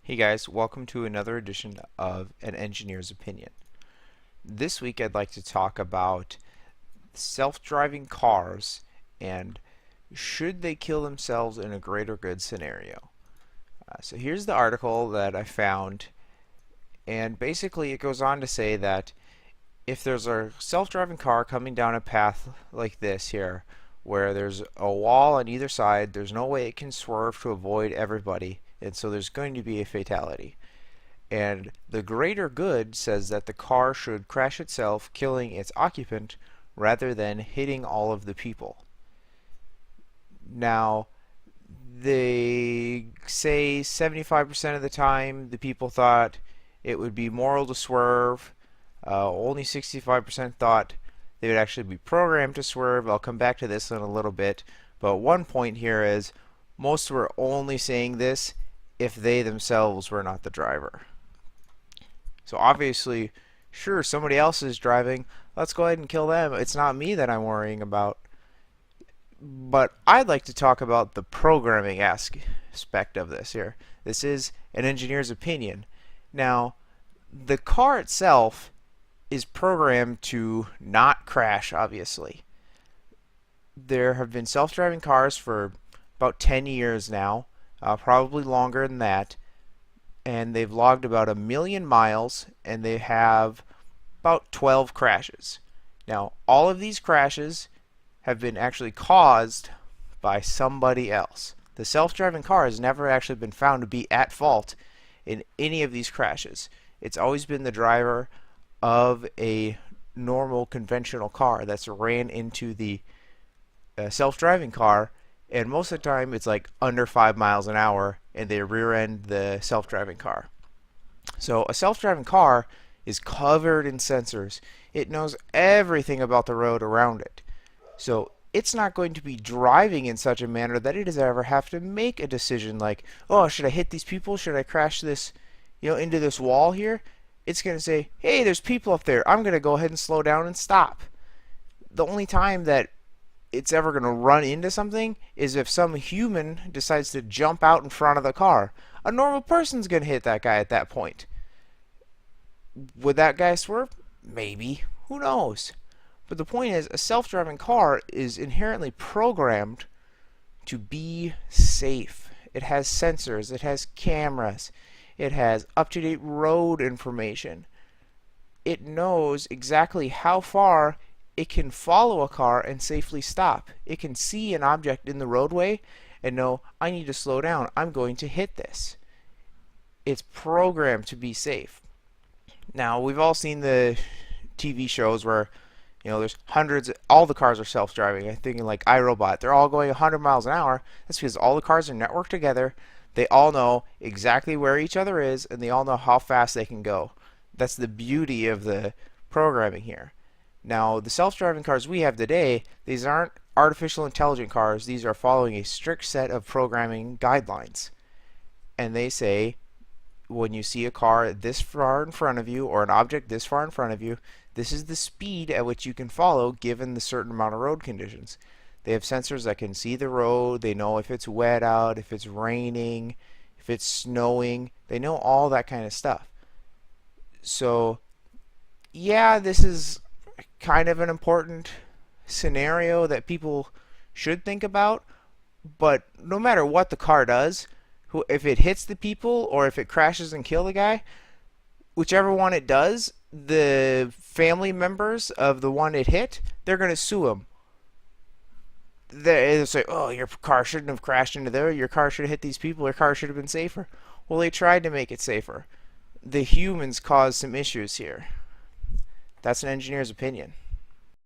Hey guys, welcome to another edition of An Engineer's Opinion. This week I'd like to talk about self-driving cars and should they kill themselves in a greater good scenario. So here's the article that I found, and basically it goes on to say that if there's a self-driving car coming down a path like this here, where there's a wall on either side, there's no way it can swerve to avoid everybody, and so there's going to be a fatality. And the greater good says that the car should crash itself, killing its occupant, rather than hitting all of the people. Now, they say 75% of the time the people thought it would be moral to swerve. Only 65% thought they would actually be programmed to swerve. I'll come back to this in a little bit. But one point here is most were only saying this if they themselves were not the driver. So obviously, sure, somebody else is driving. Let's go ahead and kill them. It's not me that I'm worrying about. But I'd like to talk about the programming aspect of this here. This is an engineer's opinion. Now, the car itself is programmed to not crash, obviously. There have been self-driving cars for about 10 years now, probably longer than that, and they've logged about 1,000,000 miles, and they have about 12 crashes. Now, all of these crashes have been actually caused by somebody else. The self-driving car has never actually been found to be at fault in any of these crashes. It's always been the driver of a normal conventional car that's ran into the self-driving car, and most of the time it's like under 5 miles an hour and they rear end the self-driving car. So a self-driving car is covered in sensors. It knows everything about the road around it. So it's not going to be driving in such a manner that it does ever have to make a decision like, oh, should I hit these people? Should I crash this, into this wall here? It's going to say, hey, there's people up there. I'm going to go ahead and slow down and stop. The only time that it's ever going to run into something is if some human decides to jump out in front of the car. A normal person's going to hit that guy at that point. Would that guy swerve? Maybe. Who knows? But the point is, a self-driving car is inherently programmed to be safe. It has sensors, it has cameras, it has up-to-date road information. It knows exactly how far it can follow a car and safely stop. It can see an object in the roadway and know, I need to slow down. I'm going to hit this. It's programmed to be safe. Now, we've all seen the TV shows where there's hundreds, all the cars are self-driving. I'm thinking like iRobot. They're all going 100 miles an hour. That's because all the cars are networked together. They all know exactly where each other is, and they all know how fast they can go. That's the beauty of the programming here. Now, the self-driving cars we have today, these aren't artificial intelligent cars. These are following a strict set of programming guidelines. And they say, when you see a car this far in front of you, or an object this far in front of you, this is the speed at which you can follow given the certain amount of road conditions. They have sensors that can see the road. They know if it's wet out, if it's raining, if it's snowing. They know all that kind of stuff. So, yeah, this is kind of an important scenario that people should think about. But no matter what the car does, if it hits the people or if it crashes and kills the guy, whichever one it does, the family members of the one it hit, they're going to sue him. They'll say, oh, your car shouldn't have crashed into there. Your car should have hit these people. Your car should have been safer. Well, they tried to make it safer. The humans caused some issues here. That's an engineer's opinion.